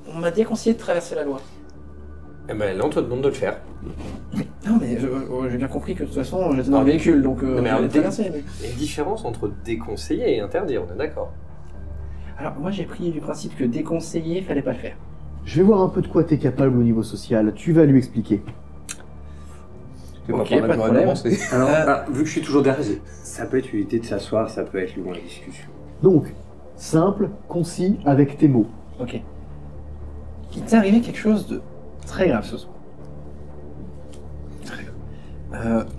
On m'a déconseillé de traverser la loi. Eh ben là, on te demande de le faire. Non, mais j'ai bien compris que de toute façon, j'étais dans le véhicule, donc j'allais traverser. Mais... Il y a une différence entre déconseiller et interdire, on est d'accord. Alors, moi, j'ai pris du principe que déconseiller, fallait pas le faire. Je vais voir un peu de quoi t'es capable au niveau social. Tu vas lui expliquer. Ok, pas de problème. Alors, vu que je suis toujours derrière, ça peut être l'utilité de s'asseoir, ça peut être long la discussion. Donc, simple, concis, avec tes mots. Ok. Il t'est arrivé quelque chose de très grave ce soir.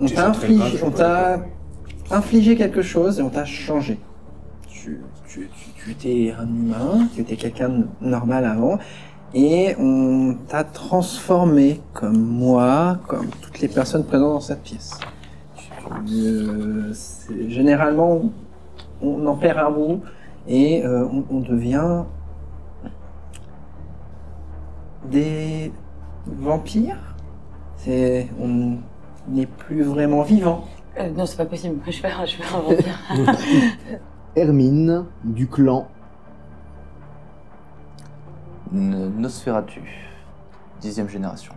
On t'a infligé quelque chose et on t'a changé. Tu étais un humain, tu étais quelqu'un de normal avant, et on t'a transformé comme moi, comme toutes les personnes présentes dans cette pièce. Généralement, on en perd un bout et on devient des vampires. On n'est plus vraiment vivant. Non, c'est pas possible. Je vais un vampire. Hermine, du clan. Nosferatu, 10e génération.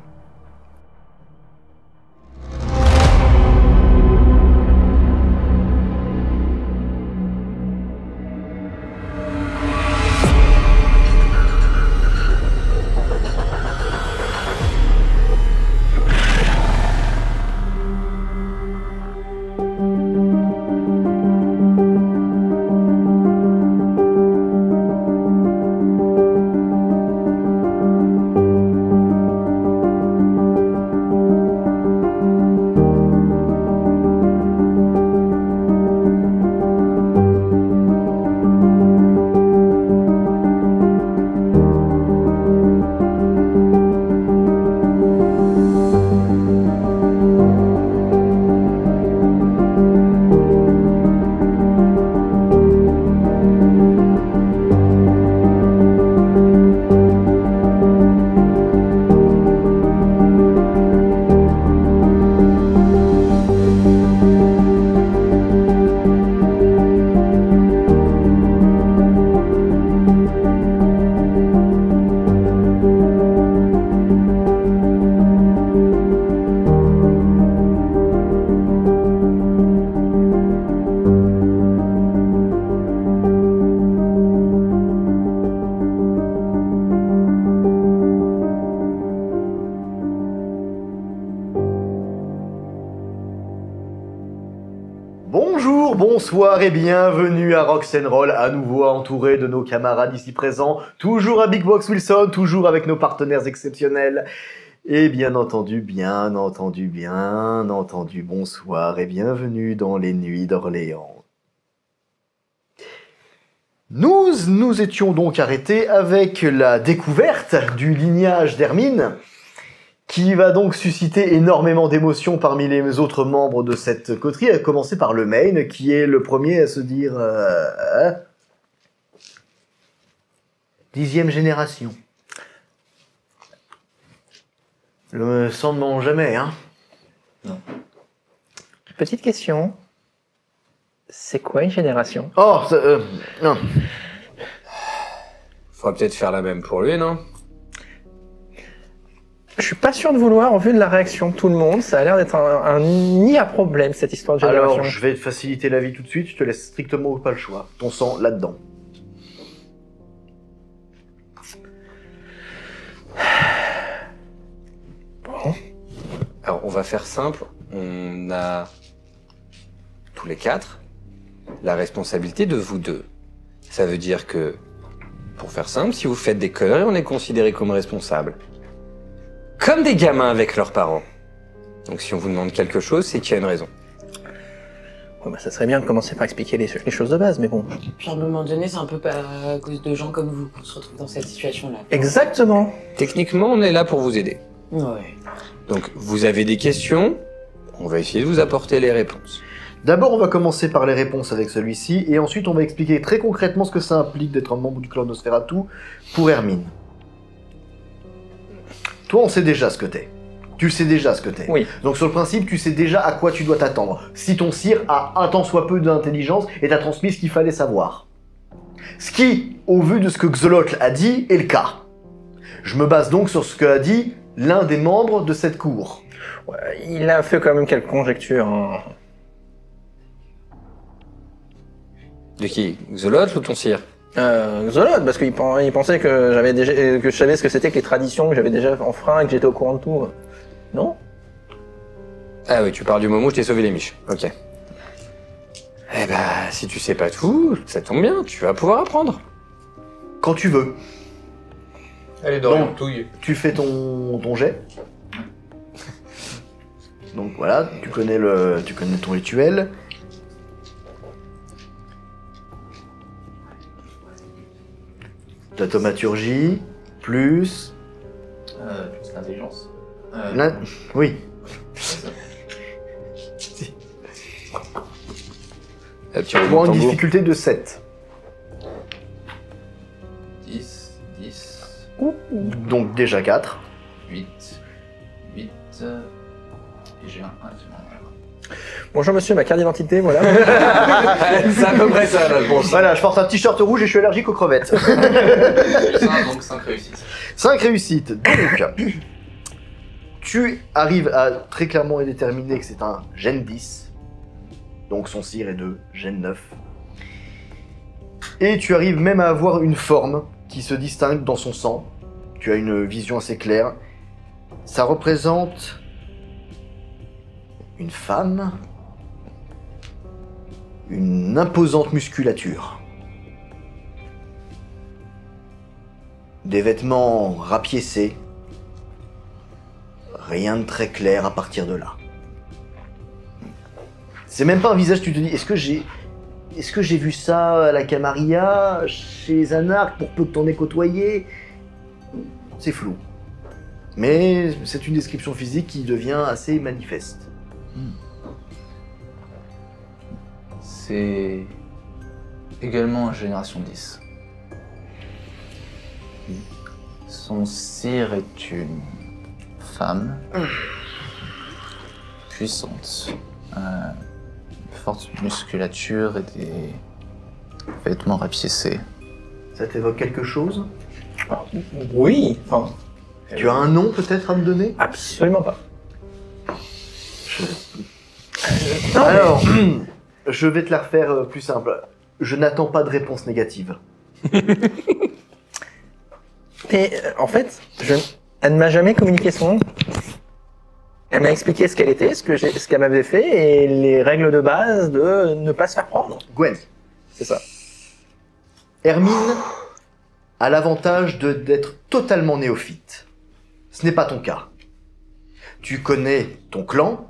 Bonsoir et bienvenue à Rock'n'Roll, à nouveau entouré de nos camarades ici présents, toujours à Big Box Wilson, toujours avec nos partenaires exceptionnels. Et bien entendu, bonsoir et bienvenue dans les Nuits d'Orléans. Nous étions donc arrêtés avec la découverte du lignage d'Hermine, qui va donc susciter énormément d'émotions parmi les autres membres de cette coterie, à commencer par le main, qui est le premier à se dire 10e génération. Le sang ne ment jamais, hein. Non. Petite question. C'est quoi une génération? Oh, non. Faudra peut-être faire la même pour lui, non? Je suis pas sûr de vouloir, en vue de la réaction de tout le monde, ça a l'air d'être un nid à problème, cette histoire de génération. Alors, je vais te faciliter la vie tout de suite, je te laisse strictement pas le choix. Ton sang, là-dedans. Bon. Alors, on va faire simple. On a, tous les quatre, la responsabilité de vous deux. Ça veut dire que, pour faire simple, si vous faites des conneries, on est considéré comme responsable. Comme des gamins avec leurs parents. Donc si on vous demande quelque chose, c'est qu'il y a une raison. Ouais, bah, ça serait bien de commencer par expliquer les choses de base, mais bon. Puis à un moment donné, c'est un peu à cause de gens comme vous qu'on se retrouve dans cette situation-là. Exactement. Techniquement, on est là pour vous aider. Ouais. Donc vous avez des questions, on va essayer de vous apporter les réponses. D'abord, on va commencer par les réponses avec celui-ci, et ensuite on va expliquer très concrètement ce que ça implique d'être un membre du clan Nosferatu pour Hermine. Toi, on sait déjà ce que t'es. Tu le sais déjà ce que t'es. Oui. Donc sur le principe, tu sais déjà à quoi tu dois t'attendre. Si ton sire a un tant soit peu d'intelligence et t'a transmis ce qu'il fallait savoir. Ce qui, au vu de ce que Xolotl a dit, est le cas. Je me base donc sur ce qu'a dit l'un des membres de cette cour. Ouais, il a fait quand même quelques conjectures. Hein. De qui? Xolot ou ton sire? Xolot, parce qu'il pensait que j'avais déjà, que je savais ce que c'était que les traditions, que j'avais déjà enfreint et que j'étais au courant de tout. Non? Ah oui, tu parles du moment où je t'ai sauvé les miches. Ok. Eh bah, si tu sais pas tout, ça tombe bien, tu vas pouvoir apprendre. Quand tu veux. Allez, Dorian, touille. Tu fais ton jet. Donc voilà, tu connais ton rituel. Ta thaumaturgie, plus... Plus l'intelligence. Oui. Pour une difficulté de 7. 10, 10, Donc déjà 4. 8, 8, et j'ai un 1. Bonjour monsieur, ma carte d'identité, voilà. C'est à peu près ça la réponse. Voilà, je porte un t-shirt rouge et je suis allergique aux crevettes. 5, donc 5 réussites. 5 réussites. Donc, tu arrives à très clairement déterminer que c'est un gène 10. Donc son sire est de gène 9. Et tu arrives même à avoir une forme qui se distingue dans son sang. Tu as une vision assez claire. Ça représente une femme, une imposante musculature, des vêtements rapiécés, rien de très clair à partir de là. C'est même pas un visage, tu te dis, est-ce que j'ai vu ça à la Camarilla, chez Zanark, pour peu que t'en aies côtoyé? C'est flou. Mais c'est une description physique qui devient assez manifeste. C'est également une génération 10. Son sire est une femme puissante, forte musculature et des vêtements rapiécés. Ça t'évoque quelque chose? Oui, enfin, Tu as un nom peut-être à me donner? absolument pas. Alors, je vais te la refaire plus simple. Je n'attends pas de réponse négative. Et en fait, elle ne m'a jamais communiqué son nom. Elle m'a expliqué ce qu'elle était, ce qu'elle m'avait fait et les règles de base de ne pas se faire prendre. Gwen. C'est ça. Hermine a l'avantage d'être totalement néophyte. Ce n'est pas ton cas. Tu connais ton clan,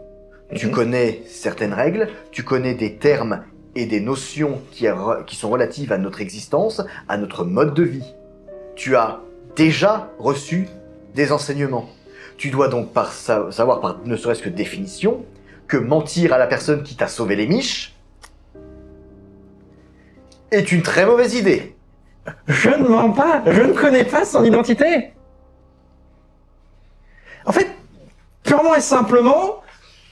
tu connais certaines règles, tu connais des termes et des notions qui sont relatives à notre existence, à notre mode de vie. Tu as déjà reçu des enseignements. Tu dois donc savoir par ne serait-ce que définition que mentir à la personne qui t'a sauvé les miches est une très mauvaise idée. Je ne mens pas, je ne connais pas son identité. En fait, purement et simplement,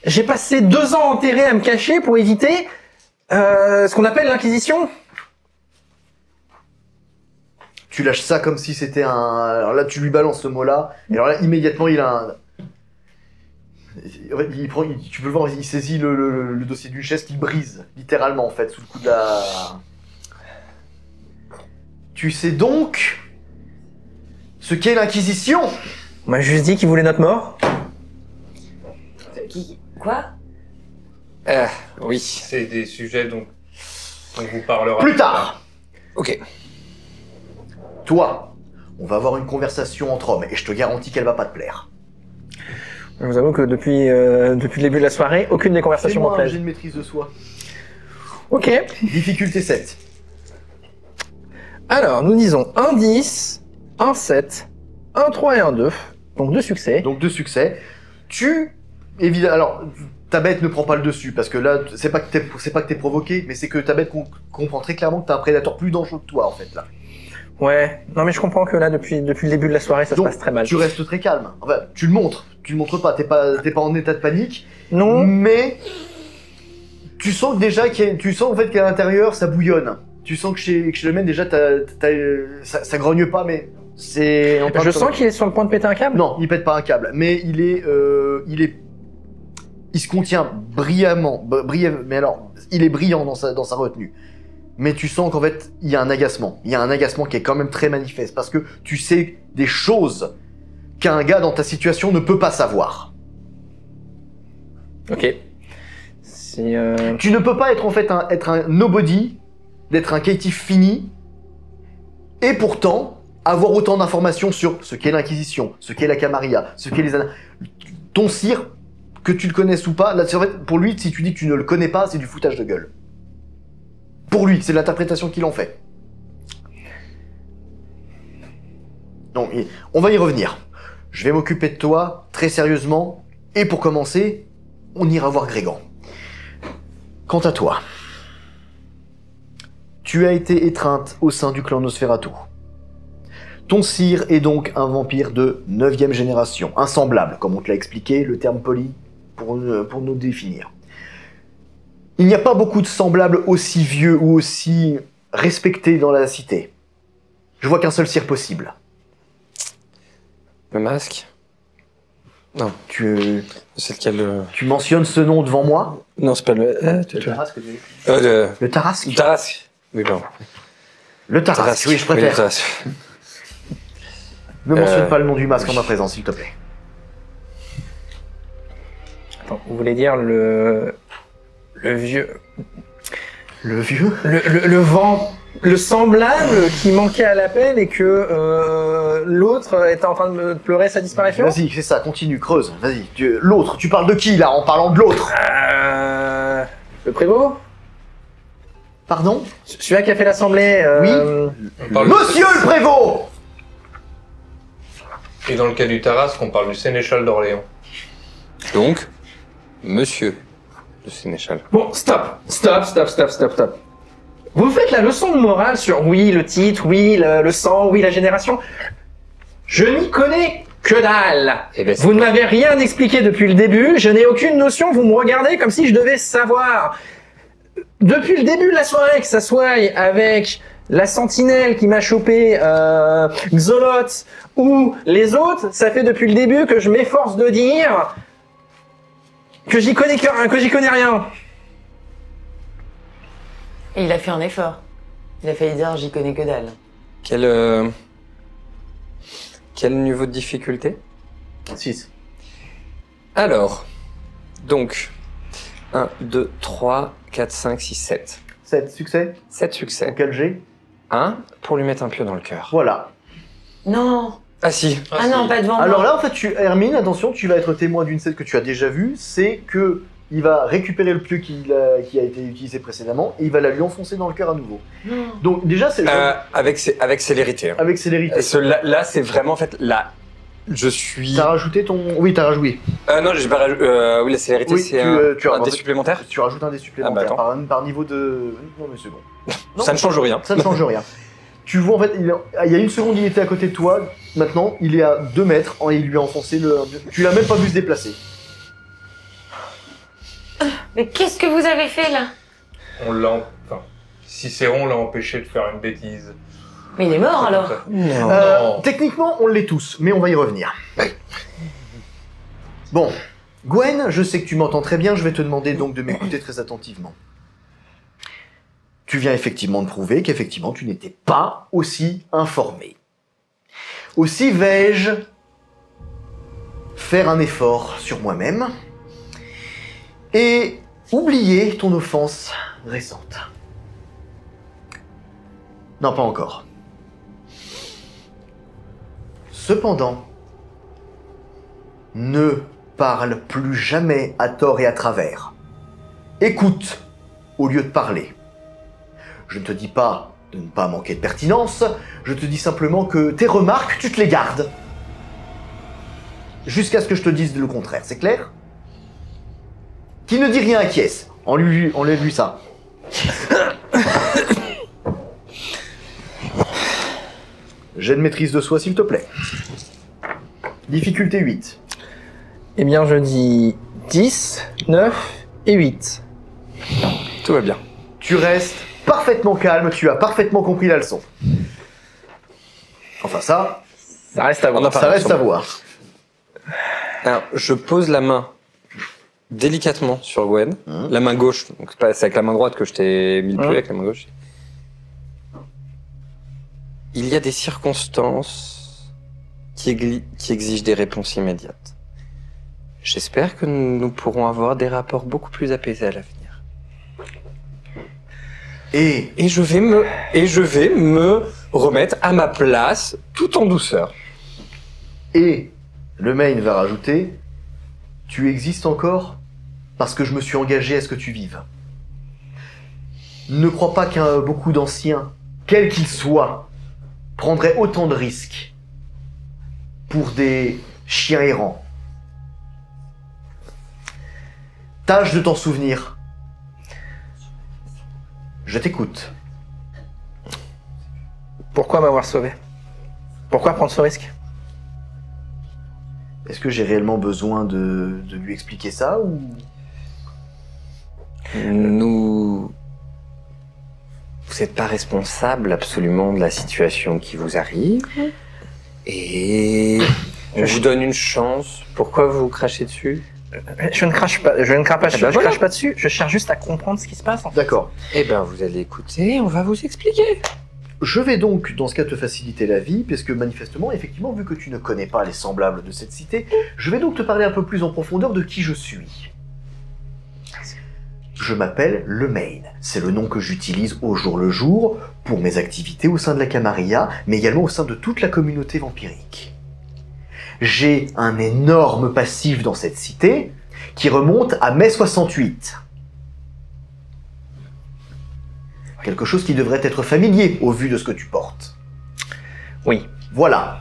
j'ai passé 2 ans enterré à me cacher pour éviter ce qu'on appelle l'inquisition. Tu lâches ça comme si c'était un... Alors là, tu lui balances ce mot-là, et alors là, immédiatement, il a un... En fait, tu peux le voir, il saisit le dossier d'une chaise qu'il brise, littéralement, en fait, sous le coup de la... Tu sais donc ce qu'est l'Inquisition? On m'a juste dit qu'il voulait notre mort. Quoi? Oui. C'est des sujets dont on vous parlera. Plus tard. Ok. Toi, on va avoir une conversation entre hommes, et je te garantis qu'elle va pas te plaire. Je vous avoue que depuis le début de la soirée, aucune des conversations m'en Fais-moi un plaise. jet de maîtrise de soi. Ok. Difficulté 7. Alors, nous disons un 10, un 7, un 3 et un 2. Donc 2 succès. Donc 2 succès. Évidemment, alors, ta bête ne prend pas le dessus, parce que là, c'est pas que t'es provoqué, mais c'est que ta bête comprend très clairement que t'as un prédateur plus dangereux que toi, en fait, là. Ouais. Non mais je comprends que là, depuis le début de la soirée, ça Donc, se passe très mal. tu restes très calme. Enfin, tu le montres pas, t'es pas en état de panique, Non. mais tu sens déjà tu sens en fait qu'à l'intérieur, ça bouillonne. Tu sens que chez le mec, déjà, ça grogne pas, mais C'est. Je sens qu'il est sur le point de péter un câble. Non, il pète pas un câble, mais il se contient brillamment, mais alors, il est brillant dans sa retenue. Mais tu sens qu'en fait, il y a un agacement. Il y a un agacement qui est quand même très manifeste, parce que tu sais des choses qu'un gars dans ta situation ne peut pas savoir. Ok. Tu ne peux pas être en fait être un nobody, d'être un caïtif fini, et pourtant avoir autant d'informations sur ce qu'est l'Inquisition, ce qu'est la Camarilla, ce qu'est les... Ton sire, que tu le connaisses ou pas, là, en fait, pour lui, si tu dis que tu ne le connais pas, c'est du foutage de gueule. Pour lui, c'est l'interprétation qu'il en fait. Donc, on va y revenir. Je vais m'occuper de toi, très sérieusement, et pour commencer, on ira voir Grégan. Quant à toi, tu as été étreinte au sein du clan Nosferatu. Ton sire est donc un vampire de 9e génération, insemblable, comme on te l'a expliqué, le terme poli pour nous définir. Il n'y a pas beaucoup de semblables aussi vieux ou aussi respectés dans la cité. Je vois qu'un seul sire possible. Le masque? Non. C'est lequel Tu mentionnes ce nom devant moi? Non, c'est pas le... Le Tarasque, tu as dit. Le Tarasque? Le Tarasque. Oui, pardon. Le Tarasque, oui, je Oui, le préfère. Tarasque. Ne mentionne pas le nom du masque en ma présence, s'il te plaît. Attends, vous voulez dire le vieux... Le vieux? Le semblable qui manquait à l'appel et que l'autre était en train de pleurer sa disparition. Vas-y, c'est ça, continue, creuse, vas-y. L'autre, tu parles de qui, là, en parlant de l'autre? Le prévôt. Pardon? Celui-là qui a fait l'assemblée. Oui. Monsieur le prévôt! Et dans le cas du Tarasque, on parle du sénéchal d'Orléans. Donc, monsieur le sénéchal. Bon, stop. Vous faites la leçon de morale sur oui, le titre, oui, le sang, oui, la génération. Je n'y connais que dalle. Eh ben, Vous ne m'avez rien expliqué depuis le début, je n'ai aucune notion, vous me regardez comme si je devais savoir. Depuis le début de la soirée, que ça soit avec la sentinelle qui m'a chopé Xoloth ou les autres, ça fait depuis le début que je m'efforce de dire que j'y connais rien. Et il a fait un effort. Il a failli dire j'y connais que dalle. Quel niveau de difficulté? 6. Alors, donc, 1, 2, 3, 4, 5, 6, 7. 7 succès? 7 succès. Quel G? 1 pour lui mettre un pieu dans le cœur. Voilà. Non. Ah si. Ah non, pas devant moi. Alors là, en fait, Hermine, attention, tu vas être témoin d'une scène que tu as déjà vue, c'est que il va récupérer le pieu qui a été utilisé précédemment et il va la lui enfoncer dans le cœur à nouveau. Non. Donc déjà, c'est Avec célérité. Hein. avec célérité. Là, c'est vraiment en fait là. Je suis. T'as rajouté ton... Oui, t'as rajouté. Non, j'ai pas rajouté. Oui, la célérité, Oui, c'est tu as un dé supplémentaire. Tu rajoutes un dé supplémentaire Ah bah par niveau de... Non mais c'est bon. Non, Ça ne change rien. Ça ne change rien. Tu vois en fait, il y a une seconde il était à côté de toi, maintenant il est à 2 mètres, et il lui a enfoncé le... Tu l'as même pas vu se déplacer. Mais qu'est-ce que vous avez fait là? Enfin, Cicéron l'a empêché de faire une bêtise. Mais il est mort alors. Non. Techniquement, on l'est tous, mais on va y revenir. Bon, Gwen, je sais que tu m'entends très bien, je vais te demander donc de m'écouter très attentivement. Tu viens effectivement de prouver qu'effectivement tu n'étais pas aussi informé. Aussi vais-je faire un effort sur moi-même et oublier ton offense récente. Non, pas encore. Cependant, ne parle plus jamais à tort et à travers. Écoute au lieu de parler. Je ne te dis pas de ne pas manquer de pertinence, je te dis simplement que tes remarques, tu te les gardes. Jusqu'à ce que je te dise le contraire, c'est clair? Qui ne dit rien acquiesce. Enlève-lui ça. Jet de maîtrise de soi, s'il te plaît. Difficulté 8. Eh bien, je dis 10, 9 et 8. Tout va bien. Tu restes parfaitement calme, tu as parfaitement compris la leçon. Enfin ça, Ça reste à voir. Ça reste à voir. Alors, je pose la main délicatement sur Gwen, la main gauche, donc c'est avec la main droite que je t'ai mis le pied, avec la main gauche. Il y a des circonstances qui exigent des réponses immédiates. J'espère que nous pourrons avoir des rapports beaucoup plus apaisés à l'avenir. Et je vais me remettre à ma place tout en douceur. Et le main va rajouter: tu existes encore parce que je me suis engagé à ce que tu vives. Ne crois pas qu'un beaucoup d'anciens, quels qu'ils soient, prendraient autant de risques pour des chiens errants. Tâche de t'en souvenir. Je t'écoute. Pourquoi m'avoir sauvé? Pourquoi prendre ce risque? Est-ce que j'ai réellement besoin de lui expliquer ça ou... Vous n'êtes pas responsable absolument de la situation qui vous arrive. Et on vous donne une chance. Pourquoi vous crachez dessus? Je ne crache pas, je ne crache pas dessus, ben je voilà. crache pas dessus, je cherche juste à comprendre ce qui se passe. En fait. D'accord. Eh bien, vous allez écouter, on va vous expliquer. Je vais donc, dans ce cas, te faciliter la vie, puisque manifestement, effectivement, vu que tu ne connais pas les semblables de cette cité, je vais donc te parler un peu plus en profondeur de qui je suis. Je m'appelle le Main. C'est le nom que j'utilise au jour le jour pour mes activités au sein de la Camarilla, mais également au sein de toute la communauté vampirique. J'ai un énorme passif dans cette cité qui remonte à mai 68. Quelque chose qui devrait être familier au vu de ce que tu portes. Oui. Voilà.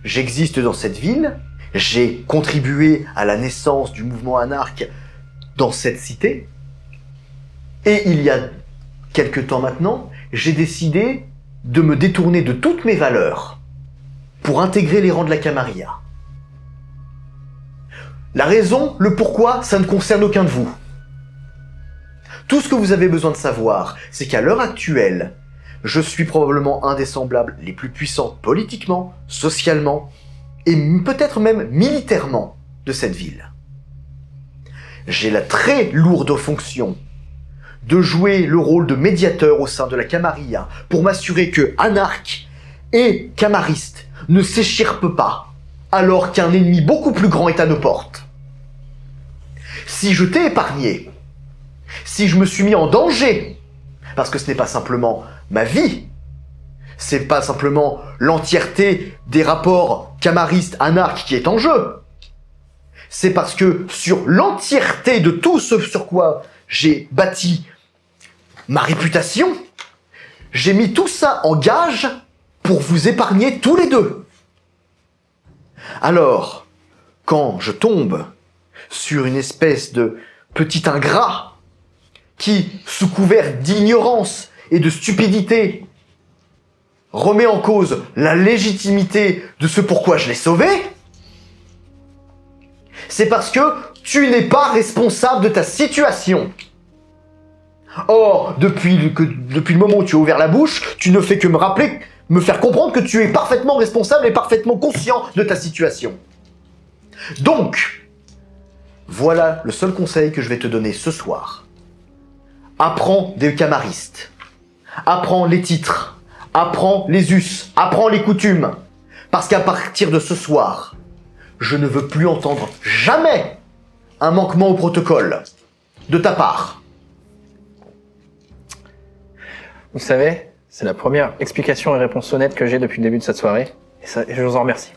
J'existe dans cette ville, j'ai contribué à la naissance du mouvement anarque dans cette cité, et il y a quelque temps maintenant, j'ai décidé de me détourner de toutes mes valeurs pour intégrer les rangs de la Camarilla. La raison, le pourquoi, ça ne concerne aucun de vous. Tout ce que vous avez besoin de savoir, c'est qu'à l'heure actuelle, je suis probablement un des semblables les plus puissants politiquement, socialement, et peut-être même militairement de cette ville. J'ai la très lourde fonction de jouer le rôle de médiateur au sein de la Camarilla pour m'assurer que anarques et camaristes ne s'échirpent pas alors qu'un ennemi beaucoup plus grand est à nos portes. Si je t'ai épargné, si je me suis mis en danger, parce que ce n'est pas simplement ma vie, c'est pas simplement l'entièreté des rapports camaristes-anarques qui est en jeu, c'est parce que sur l'entièreté de tout ce sur quoi j'ai bâti ma réputation, j'ai mis tout ça en gage pour vous épargner tous les deux. Alors, quand je tombe sur une espèce de petit ingrat qui, sous couvert d'ignorance et de stupidité, remet en cause la légitimité de ce pourquoi je l'ai sauvé, c'est parce que tu n'es pas responsable de ta situation. Or, depuis le moment où tu as ouvert la bouche, tu ne fais que me faire comprendre que tu es parfaitement responsable et parfaitement conscient de ta situation. Donc, voilà le seul conseil que je vais te donner ce soir. Apprends des camaristes. Apprends les titres. Apprends les us. Apprends les coutumes. Parce qu'à partir de ce soir, je ne veux plus entendre jamais un manquement au protocole de ta part. Vous savez, c'est la première explication et réponse honnête que j'ai depuis le début de cette soirée. Et je vous en remercie.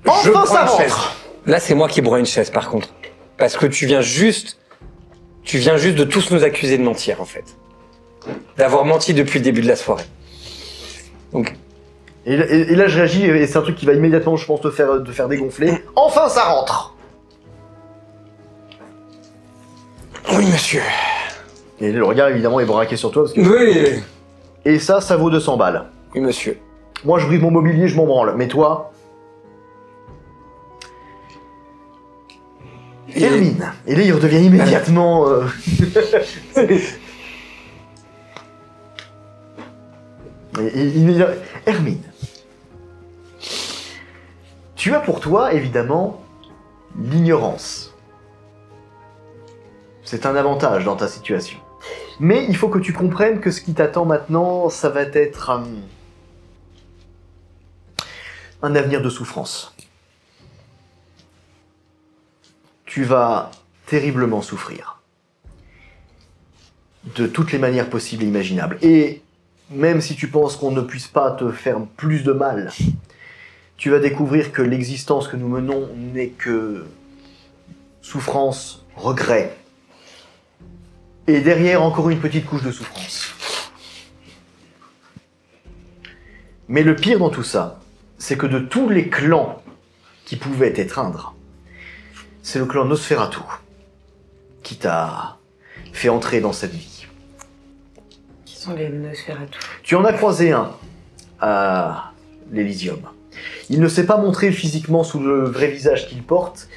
Enfin, ça rentre. Là, c'est moi qui broie une chaise, par contre. Parce que tu viens juste de tous nous accuser de mentir, en fait. D'avoir menti depuis le début de la soirée. Donc... Et là, je réagis, et c'est un truc qui va immédiatement, je pense, te faire dégonfler. Enfin, ça rentre. Oui, monsieur. Et le regard, évidemment, est braqué sur toi, parce que... Oui. Et ça vaut 200 balles. Oui, monsieur. Moi, je brise mon mobilier, je m'en branle. Mais toi... Hermine. Et là, il redevient immédiatement... Hermine. Tu as pour toi, évidemment, l'ignorance. C'est un avantage dans ta situation. Mais il faut que tu comprennes que ce qui t'attend maintenant, ça va être un avenir de souffrance. Tu vas terriblement souffrir. De toutes les manières possibles et imaginables. Et même si tu penses qu'on ne puisse pas te faire plus de mal, tu vas découvrir que l'existence que nous menons n'est que souffrance, regret, et derrière encore une petite couche de souffrance. Mais le pire dans tout ça, c'est que de tous les clans qui pouvaient t'étreindre, c'est le clan Nosferatu qui t'a fait entrer dans cette vie. Qui sont les Nosferatu? Tu en as croisé un à l'Elysium. Il ne s'est pas montré physiquement sous le vrai visage qu'il porte,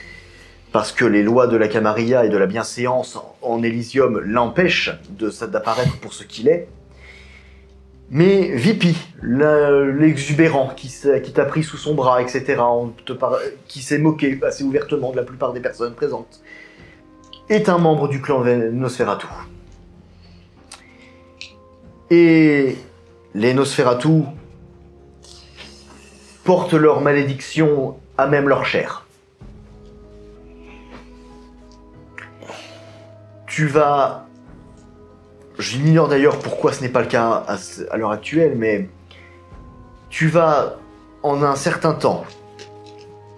parce que les lois de la Camarilla et de la bienséance en Elysium l'empêchent d'apparaître pour ce qu'il est. Mais Vipi, l'exubérant qui t'a pris sous son bras, etc., qui s'est moqué assez ouvertement de la plupart des personnes présentes, est un membre du clan Nosferatu. Et les Nosferatu portent leur malédiction à même leur chair. J'ignore d'ailleurs pourquoi ce n'est pas le cas à l'heure actuelle, mais tu vas, en un certain temps,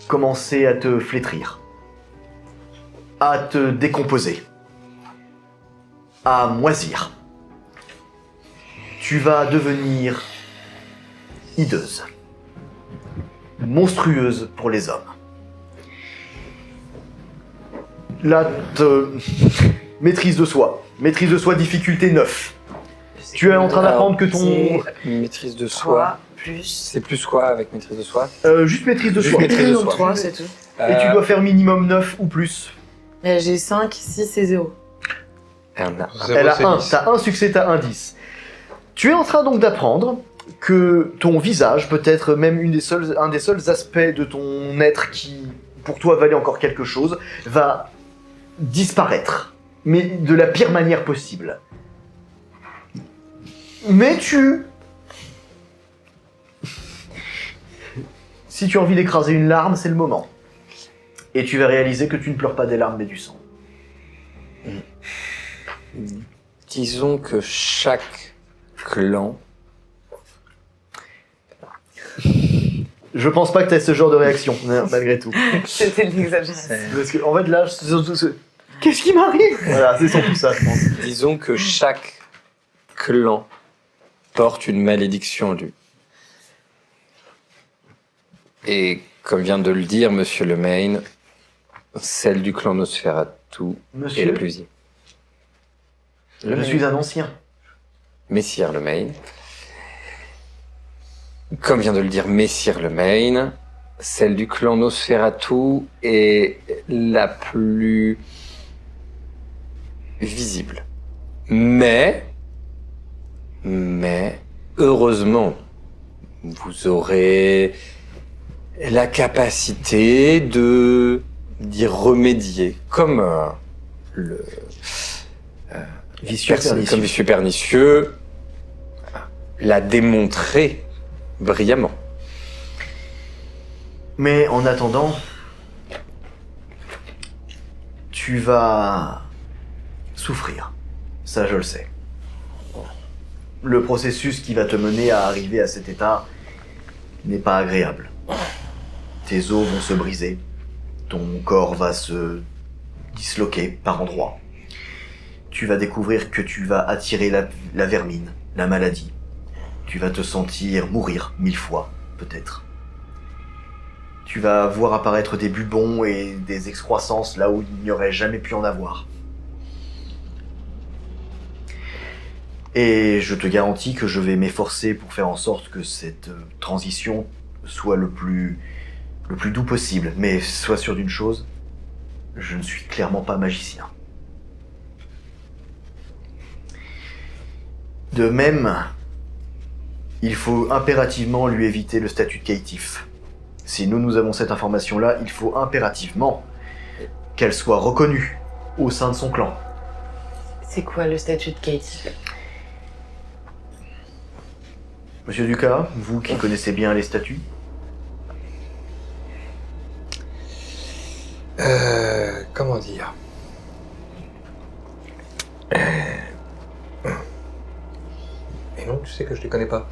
commencer à te flétrir, à te décomposer, à moisir. Tu vas devenir hideuse, monstrueuse pour les hommes. Là, maîtrise de soi. Maîtrise de soi, difficulté 9. Tu es en train d'apprendre que ton... Maîtrise de soi. Plus. C'est plus quoi avec maîtrise de soi? Juste maîtrise de Juste soi. maîtrise de soi. 3, c'est tout. Et tu dois faire minimum 9 ou plus. J'ai 5, 6 et 0. Elle a 1. T'as un succès, t'as un 10. Tu es en train donc d'apprendre que ton visage, peut-être même un des seuls aspects de ton être qui, pour toi, valait encore quelque chose, va disparaître. Mais de la pire manière possible. Mais si tu as envie d'écraser une larme, c'est le moment. Et tu vas réaliser que tu ne pleures pas des larmes, mais du sang. Disons que chaque clan... Je pense pas que tu aies ce genre de réaction, malgré tout. C'était de l'exagération. Parce que, en fait, là, qu'est-ce qui m'arrive? Voilà, c'est surtout ça, je pense. Disons que chaque clan porte une malédiction en lui. Et comme vient de le dire Monsieur Le Maine, celle du clan Nosferatu est la plus visible. Je suis un ancien. Messire Le Maine. Comme vient de le dire Messire Le Maine, celle du clan Nosferatu est la plus visible. Mais, heureusement, vous aurez la capacité d'y remédier, comme comme Vicieux Pernicieux l'a démontré brillamment. Mais en attendant, tu vas souffrir. Ça, je le sais. Le processus qui va te mener à arriver à cet état n'est pas agréable. Tes os vont se briser. Ton corps va se disloquer par endroits. Tu vas découvrir que tu vas attirer la vermine, la maladie. Tu vas te sentir mourir 1000 fois, peut-être. Tu vas voir apparaître des bubons et des excroissances là où il n'y aurait jamais pu en avoir. Et je te garantis que je vais m'efforcer pour faire en sorte que cette transition soit le plus doux possible. Mais sois sûr d'une chose, je ne suis clairement pas magicien. De même, il faut impérativement lui éviter le statut de caïtif. Si nous avons cette information-là, il faut impérativement qu'elle soit reconnue au sein de son clan. C'est quoi le statut de Katie? Monsieur Ducas, vous qui connaissez bien les statuts, Comment dire? Et non, tu sais que je les connais pas.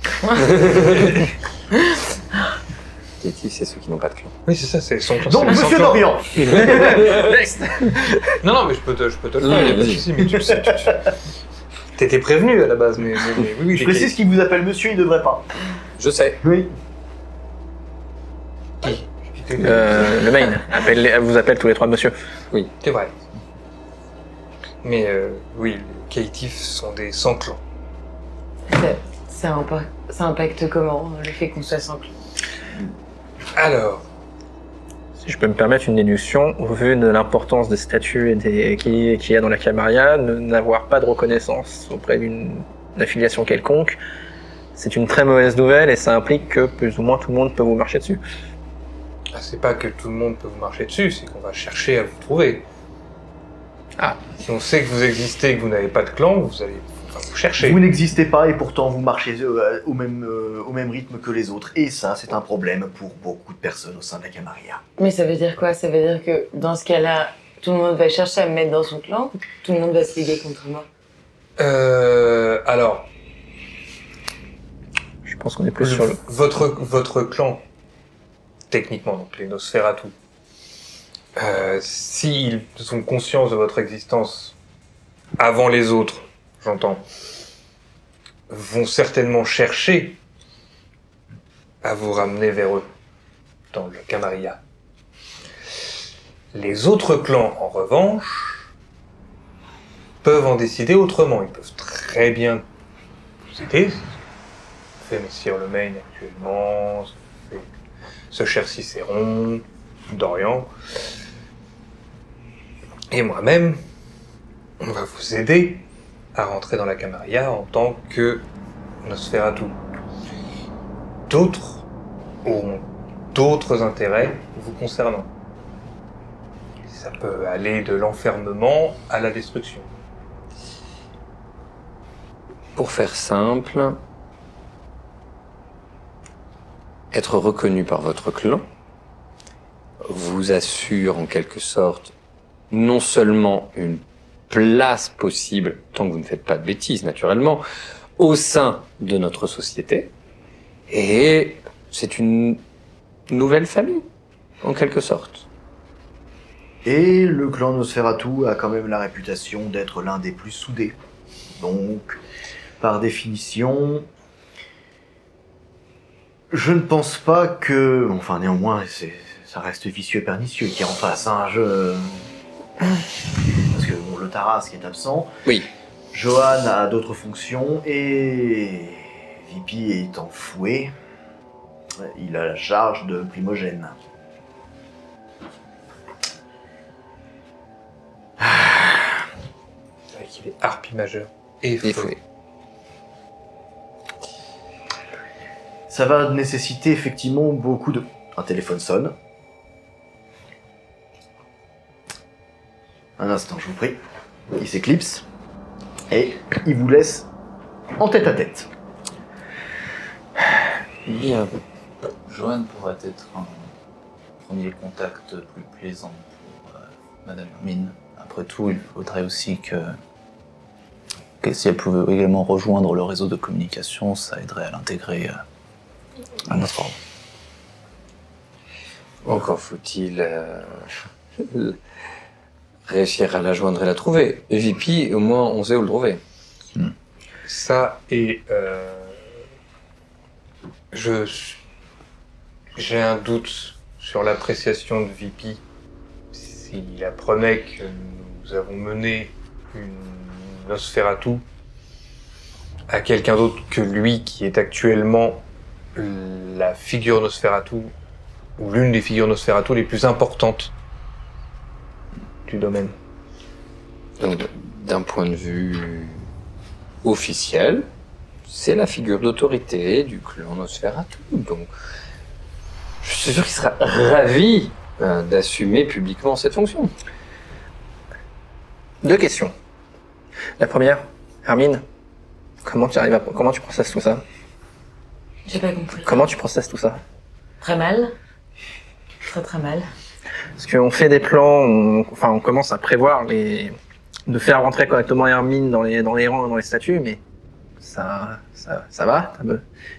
Katie, c'est ceux qui n'ont pas de clan. Oui, c'est ça, c'est son clan. donc c'est Monsieur son clan. Dorian. Non, mais je peux te le faire, y a pas de souci, mais tu le sais. T'étais prévenu à la base, mais oui, Je précise qu'il vous appelle monsieur, il devrait pas. Je sais. Oui. Le main vous appelle tous les trois monsieur. Oui, c'est vrai. Mais oui, les Caïtifs sont des sans clans. Ça impacte comment, le fait qu'on soit sans clan? Alors, Si je peux me permettre une déduction, au vu de l'importance des statuts et qu'il y a dans la Camarilla, n'avoir pas de reconnaissance auprès d'une affiliation quelconque, c'est une très mauvaise nouvelle et ça implique que plus ou moins tout le monde peut vous marcher dessus. c'est pas que tout le monde peut vous marcher dessus, c'est qu'on va chercher à vous trouver. Ah. Si on sait que vous existez et que vous n'avez pas de clan, vous allez vous chercher. Vous n'existez pas et pourtant vous marchez au même rythme que les autres. Et ça, c'est un problème pour beaucoup de personnes au sein de la Camarilla. Mais ça veut dire quoi? Ça veut dire que dans ce cas-là, tout le monde va chercher à me mettre dans son clan, ou tout le monde va se liguer contre moi? Alors, Je pense qu'on est plus sur le... votre clan, techniquement, donc les Nosferatu, s'ils ont conscience de votre existence avant les autres, j'entends, vont certainement chercher à vous ramener vers eux, dans le Camarilla. Les autres clans, en revanche, peuvent en décider autrement. Ils peuvent très bien vous aider. Fait Messire le Maine actuellement, ce cher Cicéron, Dorian, et moi-même, on va vous aider à rentrer dans la Camarilla en tant que Nosferatu. D'autres auront d'autres intérêts vous concernant. Ça peut aller de l'enfermement à la destruction. Pour faire simple, être reconnu par votre clan vous assure en quelque sorte non seulement une place possible, tant que vous ne faites pas de bêtises naturellement, au sein de notre société, et c'est une nouvelle famille, en quelque sorte. Et le clan Nosferatu a quand même la réputation d'être l'un des plus soudés. Donc, par définition, je ne pense pas que... Enfin, néanmoins, ça reste vicieux et pernicieux qui est en face, hein, Parce que bon, le Taras qui est absent, Oui. Johan a d'autres fonctions, et Vipi étant fouet, il a la charge de Primogène. C'est vrai qu'il est harpie majeur et Et fouet. Ça va nécessiter effectivement beaucoup de... Un téléphone sonne. Un instant, je vous prie. Il s'éclipse. Et il vous laisse en tête à tête. Bien. Joanne pourrait être un premier contact plus plaisant pour Madame Hermine. Après tout, il faudrait aussi que si elle pouvait également rejoindre le réseau de communication, ça aiderait à l'intégrer à notre ordre. Encore faut-il réussir à la joindre et la trouver. VP, au moins, on sait où le trouver. Ça, et j'ai un doute sur l'appréciation de VP s'il apprenait que nous avons mené une Nosferatu à quelqu'un d'autre que lui, qui est actuellement la figure Nosferatu, ou l'une des figures Nosferatu les plus importantes du domaine. Donc, d'un point de vue officiel, c'est la figure d'autorité du clan Nosferatu. Donc, je suis sûr qu'il sera ravi d'assumer publiquement cette fonction. 2 questions. La première, Hermine, comment tu processes tout ça? J'ai pas compris. Comment tu processes tout ça? Très mal. Très très mal. Parce qu'on fait des plans, on commence à prévoir de faire rentrer correctement Hermine dans les rangs, dans les statuts, mais ça va,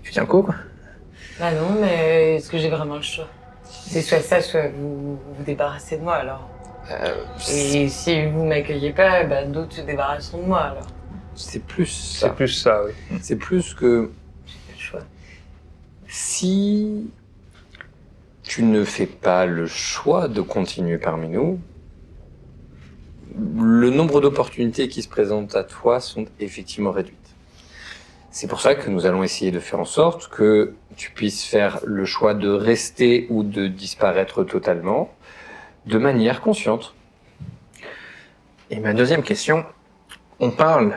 tu tiens le coup, quoi. Bah non, mais est-ce que j'ai vraiment le choix? C'est soit ça, soit vous vous débarrassez de moi alors. Et si vous m'accueillez pas, bah, d'autres se débarrasseront de moi alors. C'est plus ça. C'est plus ça, oui. C'est plus que J'ai le choix. si tu ne fais pas le choix de continuer parmi nous, le nombre d'opportunités qui se présentent à toi sont effectivement réduites. C'est pour ça que nous allons essayer de faire en sorte que tu puisses faire le choix de rester ou de disparaître totalement, de manière consciente. Et ma deuxième question, on parle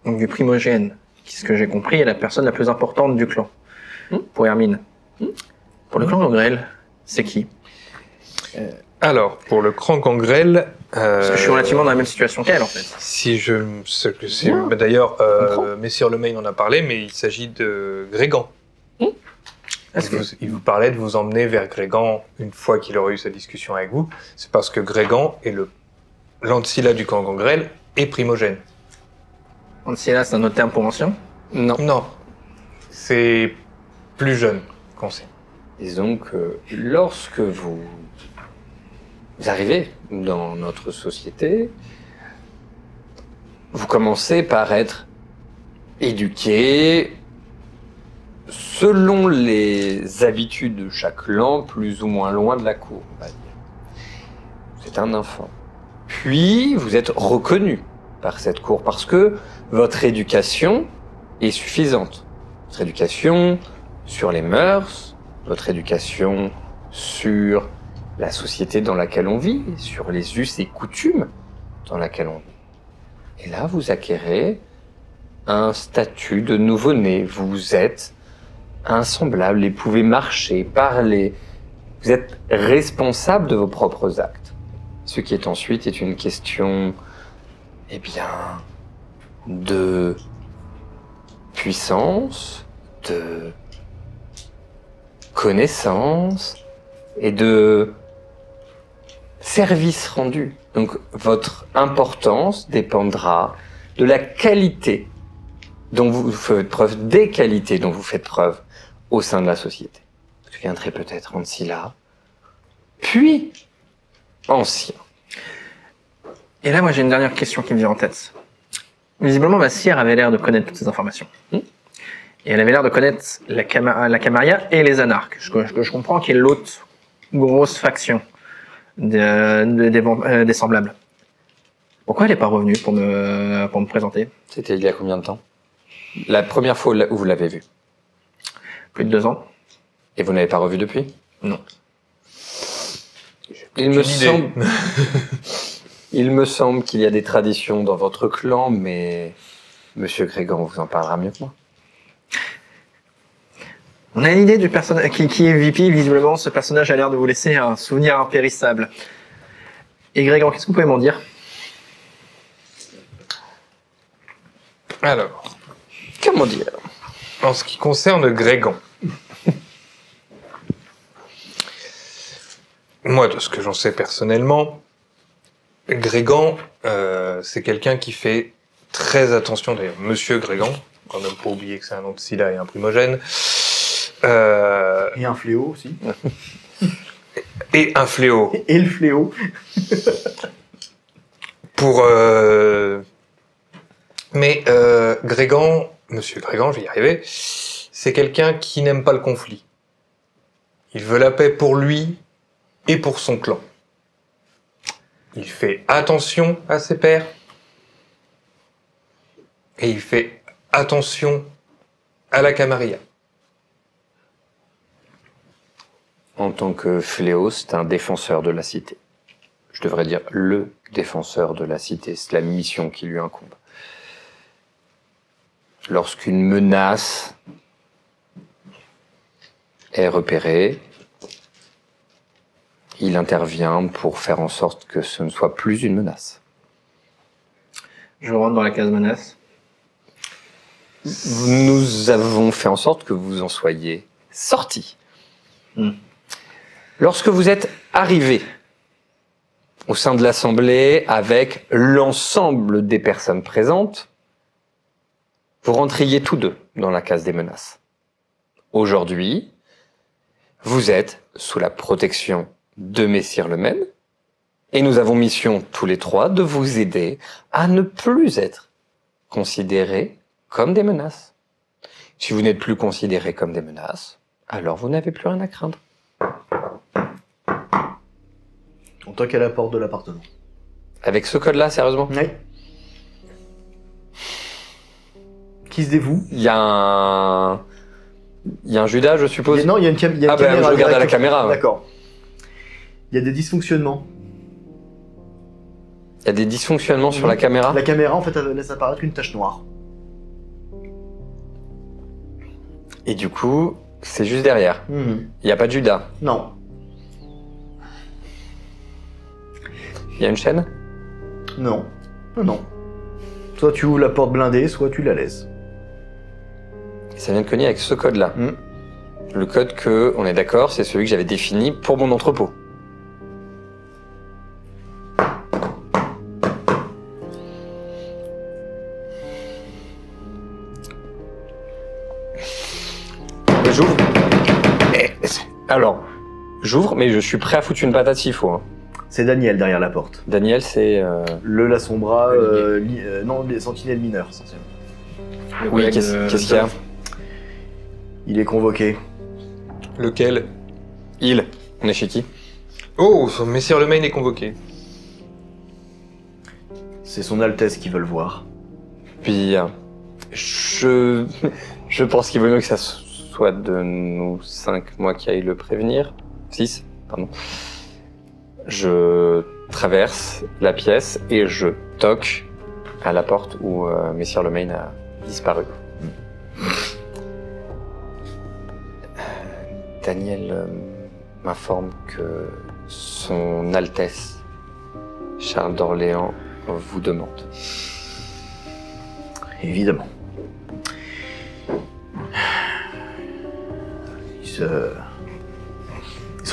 donc du primogène, qui, ce que j'ai compris, est la personne la plus importante du clan, pour Hermine. Pour le clan Gangrel, c'est qui? Alors, pour le cran Gangrel... Parce que je suis relativement dans la même situation qu'elle, en fait. D'ailleurs, Messire Lemaine en a parlé, mais il s'agit de Grégan. Il vous parlait de vous emmener vers Grégan une fois qu'il aurait eu sa discussion avec vous. C'est parce que Grégan est l'Ancilla du clan Gangrel et primogène. Ancilla, c'est un autre terme pour ancien? Non. Non. C'est plus jeune qu'on sait. Disons que lorsque vous arrivez dans notre société, vous commencez par être éduqué selon les habitudes de chaque clan, plus ou moins loin de la cour, on va dire. Vous êtes un enfant. Puis, vous êtes reconnu par cette cour parce que votre éducation est suffisante. Votre éducation sur les mœurs, votre éducation sur la société dans laquelle on vit, sur les us et coutumes dans laquelle on vit. Et là, vous acquérez un statut de nouveau-né. Vous êtes insemblable et pouvez marcher, parler. Vous êtes responsable de vos propres actes. Ce qui est ensuite est une question, eh bien, de puissance, de connaissance et de service rendu. Donc, votre importance dépendra de la qualité dont vous faites preuve, des qualités dont vous faites preuve au sein de la société. Vous deviendrez peut-être Ancilla, puis ancien. Et là, moi, j'ai une dernière question qui me vient en tête. Visiblement, ma sire avait l'air de connaître toutes ces informations. Et elle avait l'air de connaître la Camarilla et les Anarques, je comprends qu'il est l'autre grosse faction des semblables. Pourquoi elle n'est pas revenue pour me présenter? C'était il y a combien de temps? La première fois où vous l'avez vue? Plus de 2 ans. Et vous n'avez pas revu depuis? Non. Il me semble qu'il y a des traditions dans votre clan, mais Monsieur Grégan vous en parlera mieux que moi. On a une idée du personnage qui est VP, visiblement, ce personnage a l'air de vous laisser un souvenir impérissable. Et Grégan, qu'est-ce que vous pouvez m'en dire? Alors, comment dire? En ce qui concerne Grégan, moi, de ce que j'en sais personnellement, Grégan, c'est quelqu'un qui fait très attention, d'ailleurs, Monsieur Grégan, quand même pas oublier que c'est un Ancilla et un primogène. Et un fléau aussi. Et un fléau. Et le fléau. Mais Grégan, Monsieur Grégan, je vais y arriver, c'est quelqu'un qui n'aime pas le conflit. Il veut la paix pour lui et pour son clan. Il fait attention à ses pairs et il fait attention à la Camarilla. En tant que fléau, c'est un défenseur de la cité. Je devrais dire le défenseur de la cité, c'est la mission qui lui incombe. Lorsqu'une menace est repérée, il intervient pour faire en sorte que ce ne soit plus une menace. Je rentre dans la case menace. Nous avons fait en sorte que vous en soyez sortis. Lorsque vous êtes arrivés au sein de l'Assemblée avec l'ensemble des personnes présentes, vous rentriez tous deux dans la case des menaces. Aujourd'hui, vous êtes sous la protection de Messire Lemaine et nous avons mission tous les trois de vous aider à ne plus être considérés comme des menaces. Si vous n'êtes plus considérés comme des menaces, alors vous n'avez plus rien à craindre. On toque à la porte de l'appartement. Avec ce code-là, sérieusement? Oui. Qui se dévoue? Il y a un Judas, je suppose? Non, il y a une, il y a une caméra. Je regarde à la caméra. Ouais. D'accord. Il y a des dysfonctionnements. Il y a des dysfonctionnements sur la caméra? La caméra, en fait, elle laisse apparaître une tache noire. Et du coup, c'est juste derrière. Il n'y a pas de Judas? Non. Il y a une chaîne? Non. Non. Soit tu ouvres la porte blindée, soit tu la laisses. Et ça vient de cogner avec ce code-là. Le code que, on est d'accord, c'est celui que j'avais défini pour mon entrepôt. J'ouvre. Alors, j'ouvre, mais je suis prêt à foutre une patate s'il faut. Hein. C'est Daniel derrière la porte. Daniel, c'est... Le Lassombra, non, les sentinelles mineurs, essentiellement. Oui, qu'est-ce qu'il y a? Il est convoqué. Lequel? Il. On est chez qui? Oh, Messire Lemaine est convoqué. C'est son Altesse qui veut le voir. Puis, je pense qu'il vaut mieux que ça soit de nous 5, moi qui aille le prévenir. 6, pardon. Je traverse la pièce et je toque à la porte où Messire Lemaine a disparu. Daniel m'informe que son Altesse Charles d'Orléans vous demande. Évidemment. Il se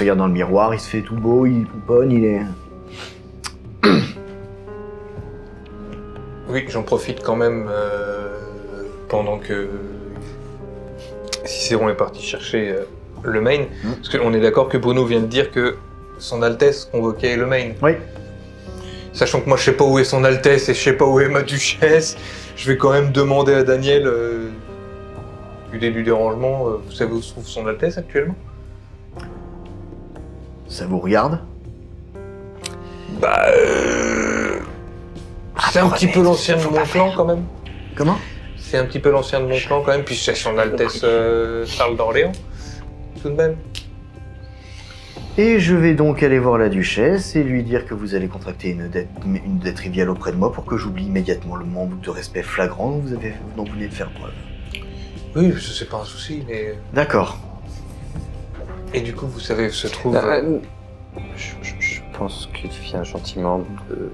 regarde dans le miroir, il se fait tout beau, il pouponne, il est... Oui, j'en profite quand même pendant que Cicéron est parti chercher le Maine. Parce qu'on est d'accord que Bruno vient de dire que son Altesse convoquait le Maine. Oui. Sachant que moi je sais pas où est son Altesse et je sais pas où est ma Duchesse, je vais quand même demander à Daniel, du dérangement, vous savez où se trouve son Altesse actuellement? Ça vous regarde? Bah c'est un petit peu l'ancien de mon clan quand même. Comment? C'est un petit peu l'ancien de mon clan quand même, puis c'est son Altesse Charles d'Orléans, tout de même. Et je vais donc aller voir la Duchesse et lui dire que vous allez contracter une dette triviale auprès de moi pour que j'oublie immédiatement le manque de respect flagrant dont vous venez de faire preuve. Oui, c'est pas un souci, mais... D'accord. Et du coup, vous savez où se trouve... Je pense que tu viens gentiment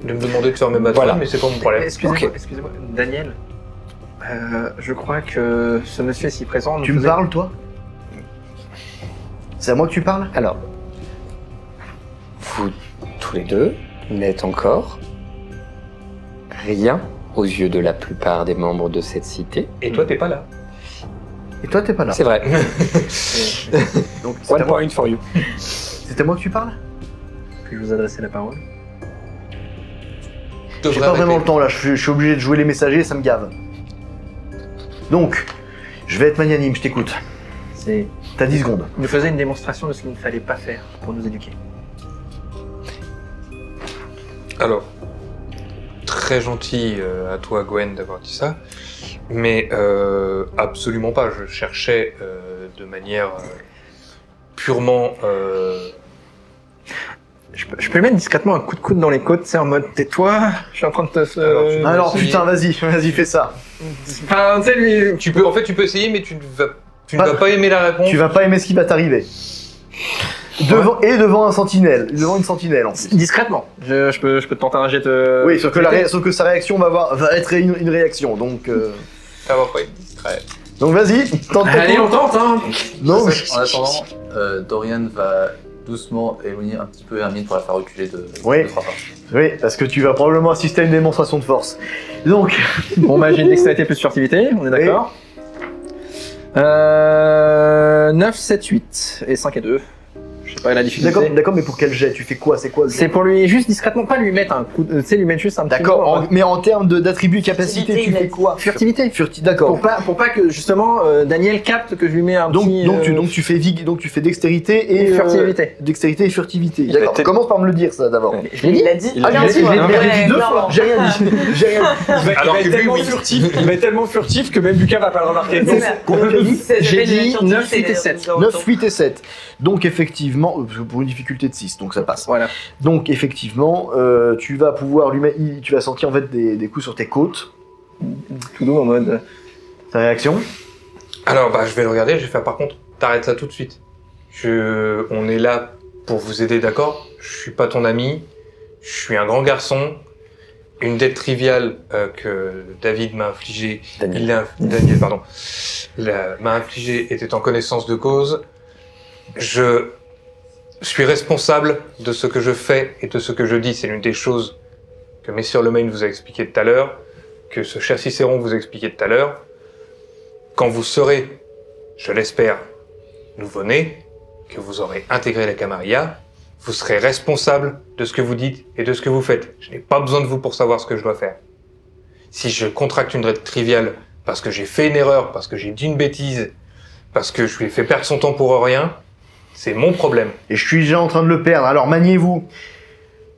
de me demander de faire mes bâtons, mais c'est pas mon problème. Excusez-moi, Daniel. Je crois que ce monsieur ici présent... Tu me parles, toi? C'est à moi que tu parles? Alors, vous tous les deux n'êtes encore rien aux yeux de la plupart des membres de cette cité. Et toi, t'es pas là. Et toi, t'es pas là. C'est vrai. Donc, One point for you. C'est à moi que tu parles? Puis-je vous adresser la parole? J'ai pas vraiment le temps là, je suis obligé de jouer les messagers, ça me gave. Donc, je vais être magnanime, je t'écoute. T'as 10 secondes. Il nous faisait une démonstration de ce qu'il ne fallait pas faire pour nous éduquer. Alors, très gentil à toi, Gwen, d'avoir dit ça, mais absolument pas. Je cherchais de manière purement... Je peux lui mettre discrètement un coup de coude dans les côtes, c'est en mode tais-toi, je suis en train de te... Alors putain, vas-y, fais ça. Enfin, tu sais, lui... tu peux essayer, mais tu ne vas pas aimer la réponse. Tu vas pas aimer ce qui va t'arriver. devant un sentinelle, devant une sentinelle en plus. Discrètement. Je peux te tenter un jet de... Oui, sauf que sa réaction va être une réaction, donc... Ça va pas être distrait. Donc vas-y, tente. Allez, on tente, hein. Non, En attendant, Dorian va doucement éloigner un petit peu Hermine pour la faire reculer de 3 pas. oui, parce que tu vas probablement assister à une démonstration de force. Donc... Bon, bah, j'ai une dextérité plus furtivité, on est d'accord. 9, 7, 8 et 5 et 2. Je sais pas la difficulté. D'accord, mais pour quel jet? Tu fais quoi? C'est quoi le jet? C'est pour lui juste discrètement, pas lui mettre un coup, tu sais, lui mettre juste un petit coup. D'accord, mais en termes d'attributs capacité, tu fais quoi? Furtivité. D'accord. Pour pas que justement Daniel capte que je lui mets un petit. Donc tu fais dextérité et furtivité. Dextérité et furtivité. D'accord. Commence par me le dire ça d'abord. Il l'a dit. Ah bien sûr. Je l'ai dit 2 fois. J'ai rien dit. Alors il va être tellement furtif que même Lucas va pas le remarquer. J'ai dit 9, 8 et 7. 9, 8 et 7. Donc effectivement, pour une difficulté de 6, donc ça passe. Voilà. Donc effectivement, tu vas pouvoir tu vas sentir en fait des coups sur tes côtes. Tout doux en mode. Ta réaction? Alors, je vais le regarder, je vais faire par contre, t'arrêtes ça tout de suite. On est là pour vous aider, d'accord? Je suis pas ton ami, je suis un grand garçon. Une dette triviale que David m'a infligée, Daniel, pardon, m'a infligée était en connaissance de cause. Je suis responsable de ce que je fais et de ce que je dis. C'est l'une des choses que Messire Lemaine vous a expliqué tout à l'heure, que ce cher Cicéron vous a expliqué tout à l'heure. Quand vous serez, je l'espère, nouveau-né, que vous aurez intégré la Camarilla, vous serez responsable de ce que vous dites et de ce que vous faites. Je n'ai pas besoin de vous pour savoir ce que je dois faire. Si je contracte une dette triviale parce que j'ai fait une erreur, parce que j'ai dit une bêtise, parce que je lui ai fait perdre son temps pour rien, c'est mon problème. Et je suis déjà en train de le perdre, alors maniez-vous.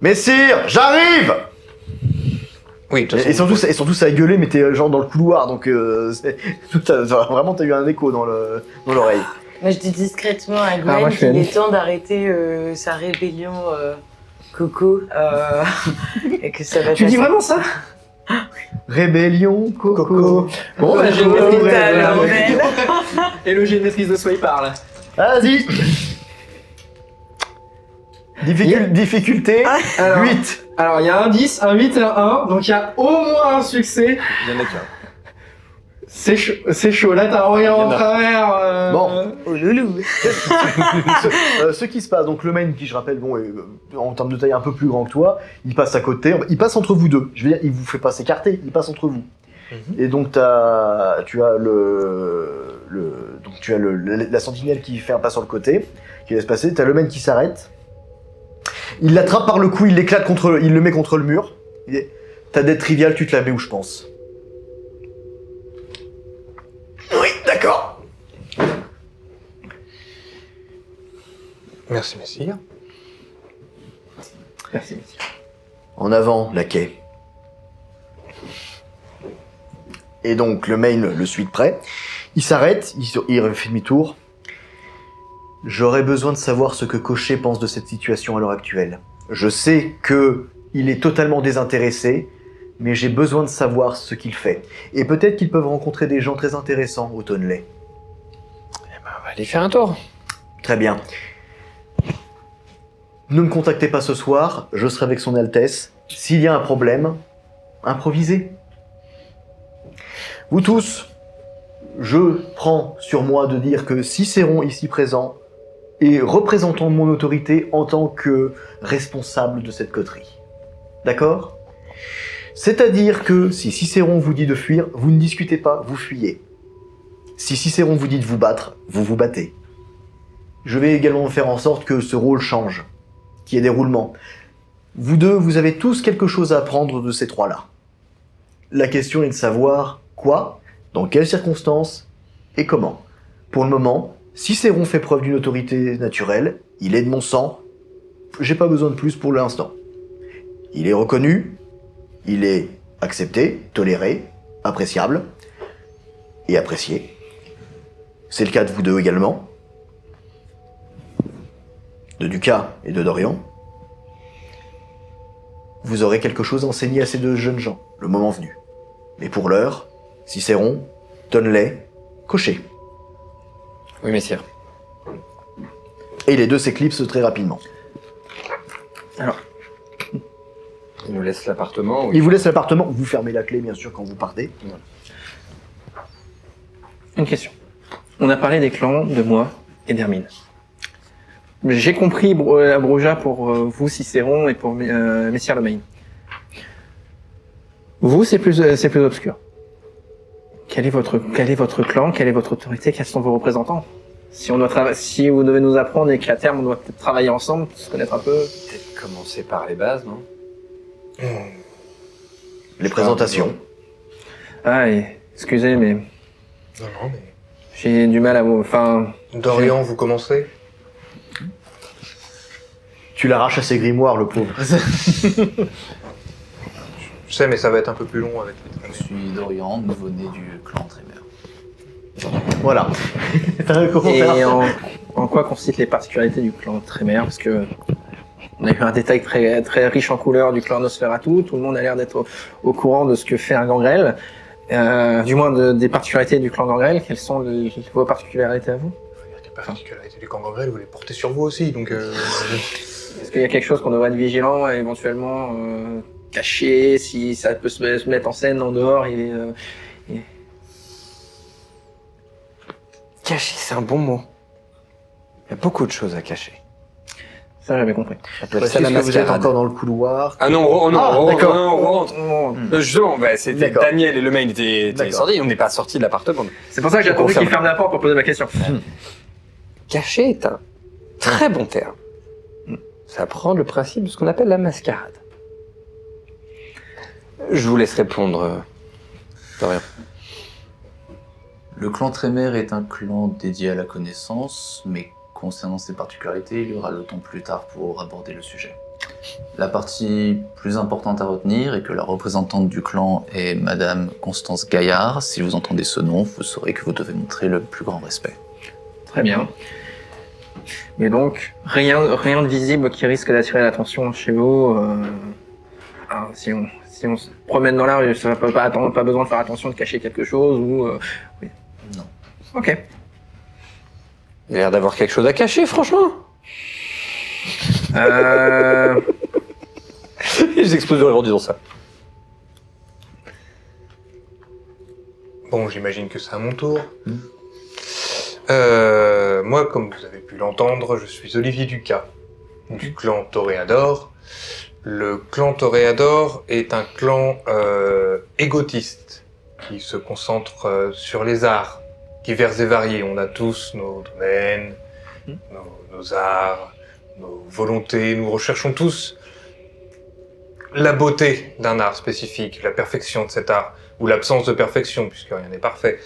Messire, j'arrive! Oui, et surtout ça a gueulé, mais t'es genre dans le couloir, donc vraiment t'as eu un écho dans l'oreille. Moi je dis discrètement à Gwen qu'il est temps d'arrêter sa rébellion Coco et que ça va. Tu dis vraiment ça? Rébellion Coco. Bon, j'ai une maîtrise et le j'ai une maîtrise de soi il parle. Vas-y. Difficulté 8. Alors il y a un 10, un 8 et un 1, donc il y a au moins un succès. Il y en a qu'un. C'est chaud, là t'as rien en travers. Bon. Oh loulou. Ce qui se passe, donc le main qui je rappelle, bon, est, en termes de taille un peu plus grand que toi, il passe à côté, il passe entre vous deux. Je veux dire, il vous fait pas s'écarter, il passe entre vous. Et donc tu as la sentinelle qui fait un pas sur le côté, qui laisse passer, t'as le main qui s'arrête. Il l'attrape par le cou, il l'éclate il le met contre le mur. Ta dette triviale, tu te la mets où je pense. Oui, d'accord. Merci, messire. Merci, messire. En avant, laquais. Et donc, le main le suit de près. Il s'arrête, il fait demi-tour. J'aurais besoin de savoir ce que Cocher pense de cette situation à l'heure actuelle. Je sais que il est totalement désintéressé, mais j'ai besoin de savoir ce qu'il fait. Et peut-être qu'ils peuvent rencontrer des gens très intéressants au Tonley. On va aller faire un tour. Très bien. Ne me contactez pas ce soir, je serai avec son Altesse. S'il y a un problème, improvisez. Vous tous, je prends sur moi de dire que Cicéron ici présent est représentant de mon autorité en tant que responsable de cette coterie. D'accord ? C'est-à-dire que si Cicéron vous dit de fuir, vous ne discutez pas, vous fuyez. Si Cicéron vous dit de vous battre, vous vous battez. Je vais également faire en sorte que ce rôle change, qu'il y ait des roulements. Vous deux, vous avez tous quelque chose à apprendre de ces trois-là. La question est de savoir quoi, dans quelles circonstances et comment. Pour le moment, Cicéron fait preuve d'une autorité naturelle, il est de mon sang, j'ai pas besoin de plus pour l'instant. Il est reconnu, il est accepté, toléré, appréciable et apprécié. C'est le cas de vous deux également, de Ducas et de Dorian. Vous aurez quelque chose à enseigner à ces deux jeunes gens, le moment venu. Mais pour l'heure, Cicéron, Tonley, Cocher. Oui, messire. Et les deux s'éclipsent très rapidement. Alors, Il nous laisse l'appartement. Oui. Il vous laisse l'appartement, vous fermez la clé bien sûr quand vous partez. une question. On a parlé des clans, de moi et d'Hermine. J'ai compris Broja pour vous, Cicéron, et pour Messire Lemain. Vous, c'est plus obscur. Quel est votre clan, quelle est votre autorité, quels sont vos représentants? Si vous devez nous apprendre et qu'à terme on doit peut-être travailler ensemble, se connaître un peu. Peut-être commencer par les bases, non? Les présentations. Ah, excusez, mais Non, mais... j'ai du mal à vous... Enfin... Dorian, vous commencez? Tu l'arraches à ses grimoires, le pauvre. Je sais, mais ça va être un peu plus long avec les Je suis Dorian, nouveau-né du clan Trémère. Voilà. T'as un Et commentaire? en quoi consistent les particularités du clan Trémère? Parce que on a eu un détail très, très riche en couleurs du clan Nosferatu, tout le monde a l'air d'être au courant de ce que fait un gangrel. Du moins des particularités du clan gangrel, quelles sont vos particularités à vous? Il y a des particularités du clan gangrel, vous les portez sur vous aussi, donc... Est-ce qu'il y a quelque chose qu'on devrait être vigilant et éventuellement cacher, si ça peut se mettre en scène en dehors Cacher, c'est un bon mot. Il y a beaucoup de choses à cacher. Ça, j'avais compris. Ça Est-ce que vous êtes encore dans le couloir? Ah non, on rentre. Oh. Justement, c'était D'accord. Daniel et le main étaient D'accord. sortis, on n'est pas sortis de l'appartement. C'est pour ça que j'ai attendu qu'il ferme la porte pour poser ma question. Cacher est un très bon terme. Ça prend le principe de ce qu'on appelle la mascarade. Je vous laisse répondre, Dorian. Le clan Trémère est un clan dédié à la connaissance, mais concernant ses particularités, il y aura le temps plus tard pour aborder le sujet. La partie plus importante à retenir est que la représentante du clan est Madame Constance Gaillard. Si vous entendez ce nom, vous saurez que vous devez montrer le plus grand respect. Très bien. Mais donc, rien de visible qui risque d'attirer l'attention chez vous. Si on se promène dans la rue, ça va pas besoin de faire attention de cacher quelque chose ou... oui. Non. Ok. Il a l'air d'avoir quelque chose à cacher, franchement. J'explose en disant ça. Bon, j'imagine que c'est à mon tour. Moi, comme vous avez pu l'entendre, je suis Olivier Ducas, du clan Toréador. Le clan Toréador est un clan égotiste, qui se concentre sur les arts, divers et variés. On a tous nos domaines, nos arts, nos volontés. Nous recherchons tous la beauté d'un art spécifique, la perfection de cet art, ou l'absence de perfection, puisque rien n'est parfait.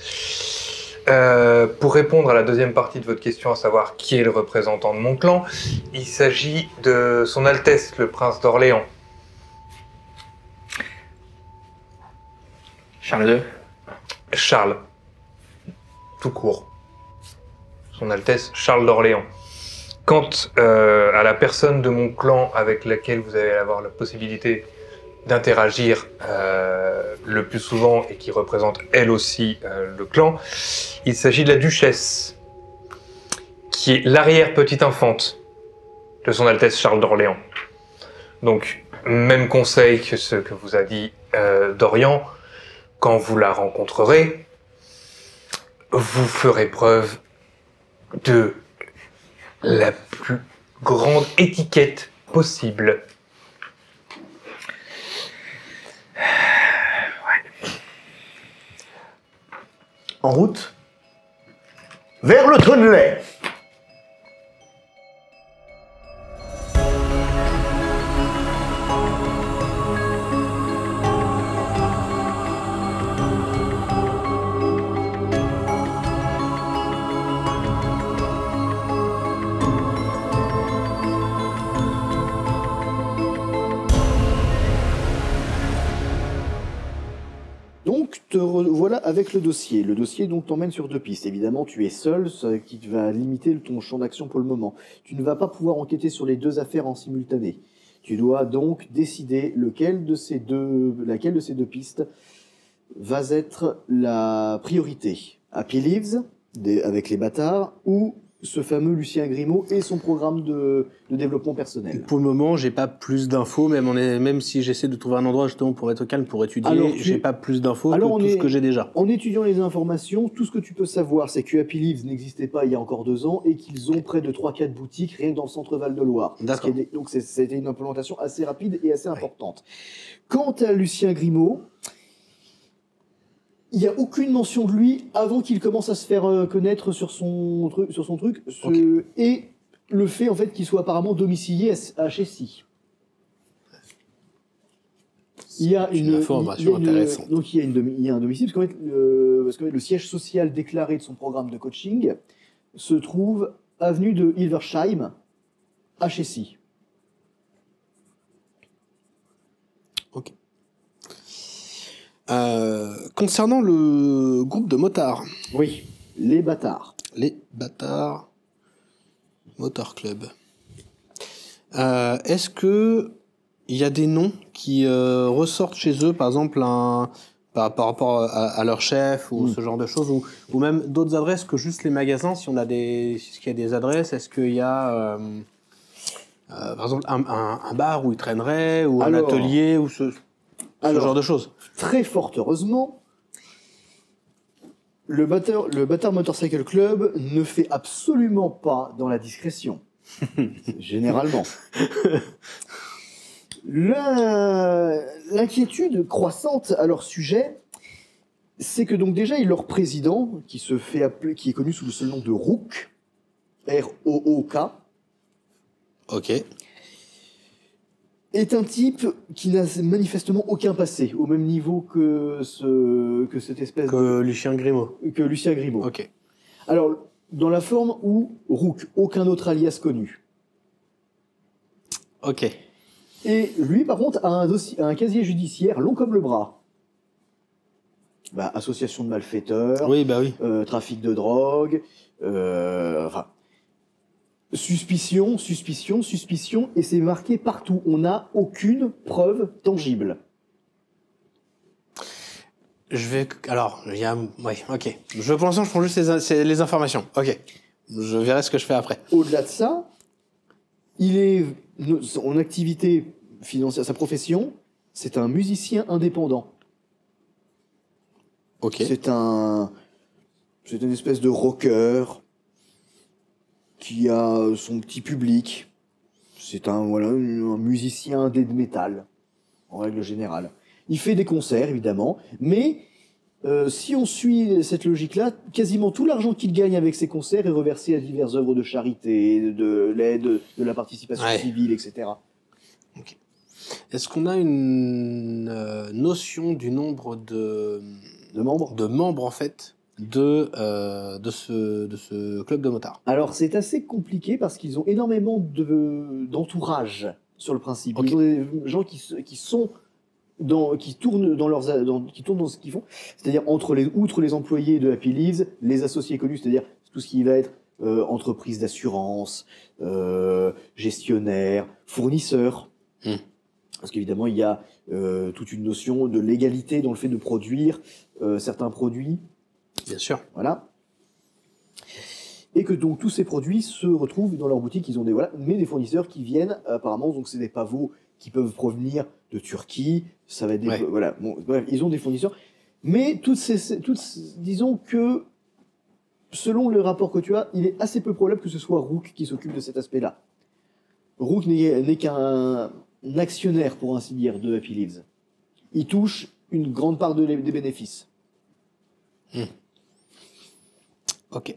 Pour répondre à la deuxième partie de votre question, à savoir qui est le représentant de mon clan, il s'agit de Son Altesse, le Prince d'Orléans. Charles II. Charles. Tout court. Son Altesse Charles d'Orléans. Quant à la personne de mon clan avec laquelle vous allez avoir la possibilité d'interagir le plus souvent et qui représente elle aussi le clan, il s'agit de la duchesse, qui est l'arrière-petite infante de Son Altesse Charles d'Orléans. Donc, même conseil que ce que vous a dit Dorian, quand vous la rencontrerez, vous ferez preuve de la plus grande étiquette possible. En route vers le Tonnelay. Donc, te voilà avec le dossier. Le dossier donc t'emmène sur deux pistes. Évidemment, tu es seul, ce qui va limiter ton champ d'action pour le moment. Tu ne vas pas pouvoir enquêter sur les deux affaires en simultané. Tu dois donc décider laquelle de ces deux pistes va être la priorité. Happy Leaves, avec les bâtards, ou ce fameux Lucien Grimaud et son programme de développement personnel. Pour le moment, j'ai pas plus d'infos, même si j'essaie de trouver un endroit justement pour être calme, pour étudier, j'ai pas plus d'infos que tout ce que j'ai déjà. En étudiant les informations, tout ce que tu peux savoir, c'est que Happy Leaves n'existait pas il y a encore 2 ans et qu'ils ont près de 3-4 boutiques rien que dans le centre Val-de-Loire. D'accord. Donc c'était une implémentation assez rapide et assez importante. Quant à Lucien Grimaud, il n'y a aucune mention de lui avant qu'il commence à se faire connaître sur son truc. Okay. Et le fait en fait qu'il soit apparemment domicilié à Chessy. Il y a une information intéressante. Donc il y a un domicile parce que le siège social déclaré de son programme de coaching se trouve avenue de Hilversheim à Chessy. Ok. Concernant le groupe de motards. Oui, les bâtards. Les bâtards Motor Club. Est-ce que il y a des noms qui ressortent chez eux, par exemple par rapport à leur chef ou ce genre de choses, ou même d'autres adresses que juste les magasins, si on a est-ce qu'il y a des adresses, est-ce qu'il y a par exemple un bar où ils traîneraient, ou un atelier, ou ce genre de choses. Très fort heureusement, le Bâtard Motorcycle Club ne fait absolument pas dans la discrétion. Généralement. L'inquiétude croissante à leur sujet, c'est que donc déjà, leur président, qui est connu sous le seul nom de Rook, R-O-O-K. Ok. Est un type qui n'a manifestement aucun passé, au même niveau que cette espèce Lucien Grimaud. Que Lucien Grimaud. Ok. Alors, dans la forme où Rook, aucun autre alias connu. Ok. Et lui, par contre, a un casier judiciaire long comme le bras. Association de malfaiteurs. Oui, bah oui. Trafic de drogue. Enfin. Suspicion, et c'est marqué partout. On n'a aucune preuve tangible. Ok. Pour l'instant, je prends juste les informations. Ok. Je verrai ce que je fais après. Au-delà de ça, il est en activité financière, sa profession, c'est un musicien indépendant. Ok. C'est une espèce de rocker qui a son petit public. C'est un musicien death metal, en règle générale. Il fait des concerts, évidemment, mais si on suit cette logique-là, quasiment tout l'argent qu'il gagne avec ses concerts est reversé à diverses œuvres de charité, de l'aide, de la participation civile, etc. Okay. Est-ce qu'on a une notion du nombre de membres en fait de ce club de motards? Alors c'est assez compliqué parce qu'ils ont énormément d'entourage sur le principe. Okay. Ils ont des gens qui tournent dans ce qu'ils font, c'est-à-dire outre les employés de Happy Leaves, les associés connus, c'est-à-dire tout ce qui va être entreprise d'assurance, gestionnaire, fournisseur. Parce qu'évidemment, il y a toute une notion de légalité dans le fait de produire certains produits. Bien sûr. Voilà. Et que donc tous ces produits se retrouvent dans leur boutique. Ils ont mais des fournisseurs qui viennent apparemment. Donc c'est des pavots qui peuvent provenir de Turquie. Ça va être bref, ils ont des fournisseurs. Mais disons que selon le rapport que tu as, il est assez peu probable que ce soit Rook qui s'occupe de cet aspect-là. Rook n'est qu'un actionnaire, pour ainsi dire, de Happy Leaves. Il touche une grande part des bénéfices. Ok.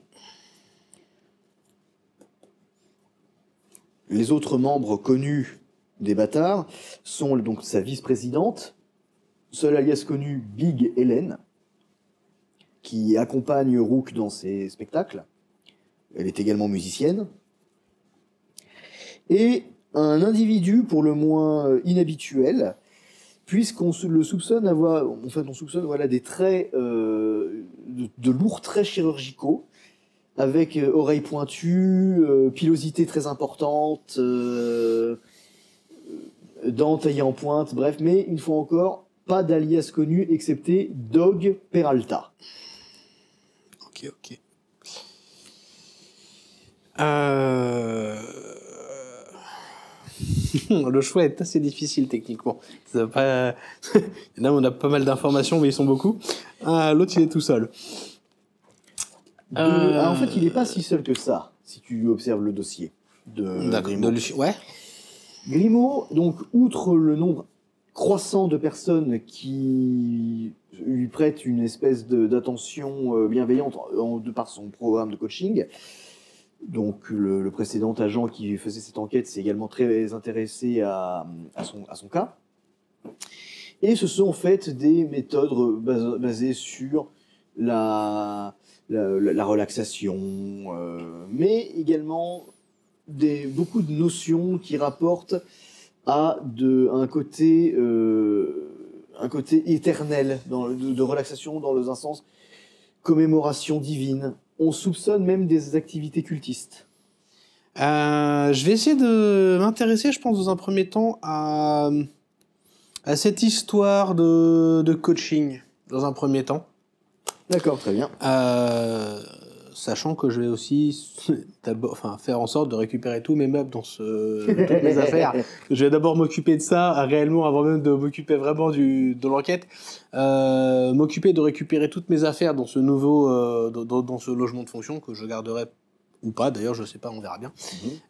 Les autres membres connus des bâtards sont donc sa vice-présidente, seul alias connu Big Hélène, qui accompagne Rook dans ses spectacles. Elle est également musicienne. Et un individu pour le moins inhabituel, puisqu'on le soupçonne des traits de lourds traits chirurgicaux, avec oreilles pointues, pilosité très importante, dents taillées en pointe, bref, mais une fois encore, pas d'alias connu excepté Dog Peralta. Ok. Le choix est assez difficile techniquement. Ça va pas... Là, on a pas mal d'informations, mais ils sont beaucoup. L'autre, il est tout seul. En fait, il n'est pas si seul que ça, si tu observes le dossier de Grimaud. Ouais. Grimaud, donc, outre le nombre croissant de personnes qui lui prêtent une espèce d'attention bienveillante de par son programme de coaching, donc le précédent agent qui faisait cette enquête s'est également très intéressé à son cas. Et ce sont en fait des méthodes basées sur la relaxation, mais également beaucoup de notions qui rapportent à un côté éternel de relaxation dans un sens commémoration divine. On soupçonne même des activités cultistes. Je vais essayer de m'intéresser, je pense, dans un premier temps à cette histoire de coaching, dans un premier temps. D'accord, très bien. Sachant que je vais aussi faire en sorte de récupérer tous mes meubles toutes mes affaires. Je vais d'abord m'occuper de ça réellement avant même de m'occuper vraiment de l'enquête. M'occuper de récupérer toutes mes affaires dans ce nouveau dans ce logement de fonction que je garderai ou pas. D'ailleurs, je sais pas, on verra bien.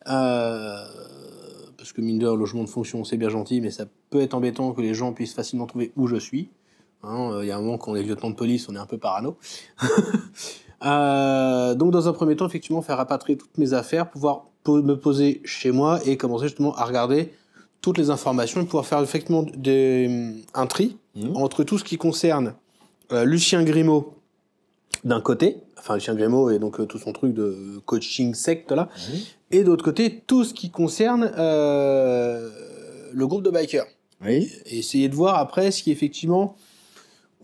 Parce que mine de rien, logement de fonction, c'est bien gentil, mais ça peut être embêtant que les gens puissent facilement trouver où je suis. Y a un moment, quand on est lieutenant de police, on est un peu parano. Donc dans un premier temps, effectivement, faire rapatrier toutes mes affaires, pouvoir me poser chez moi et commencer justement à regarder toutes les informations et pouvoir faire effectivement un tri entre tout ce qui concerne Lucien Grimaud d'un côté, enfin Lucien Grimaud et donc tout son truc de coaching secte là, et d'autre côté tout ce qui concerne le groupe de bikers. Et essayer de voir après si effectivement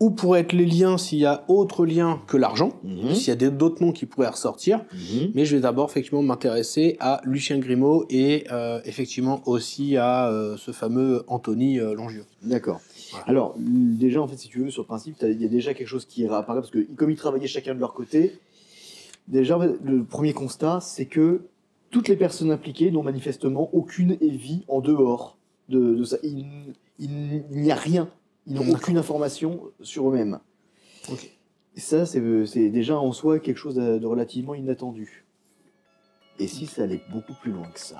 où pourraient être les liens, s'il y a autre lien que l'argent, s'il y a d'autres noms qui pourraient ressortir. Mais je vais d'abord effectivement m'intéresser à Lucien Grimaud et effectivement aussi à ce fameux Anthony Langieux. D'accord. Voilà. Alors, déjà, en fait, si tu veux, sur le principe, il y a déjà quelque chose qui apparaît, parce que comme ils travaillaient chacun de leur côté, déjà, le premier constat, c'est que toutes les personnes impliquées n'ont manifestement aucune vie en dehors de ça. Il n'y a rien. Ils n'ont aucune information sur eux-mêmes. Et ça, c'est déjà en soi quelque chose de relativement inattendu. Et si ça allait beaucoup plus loin que ça?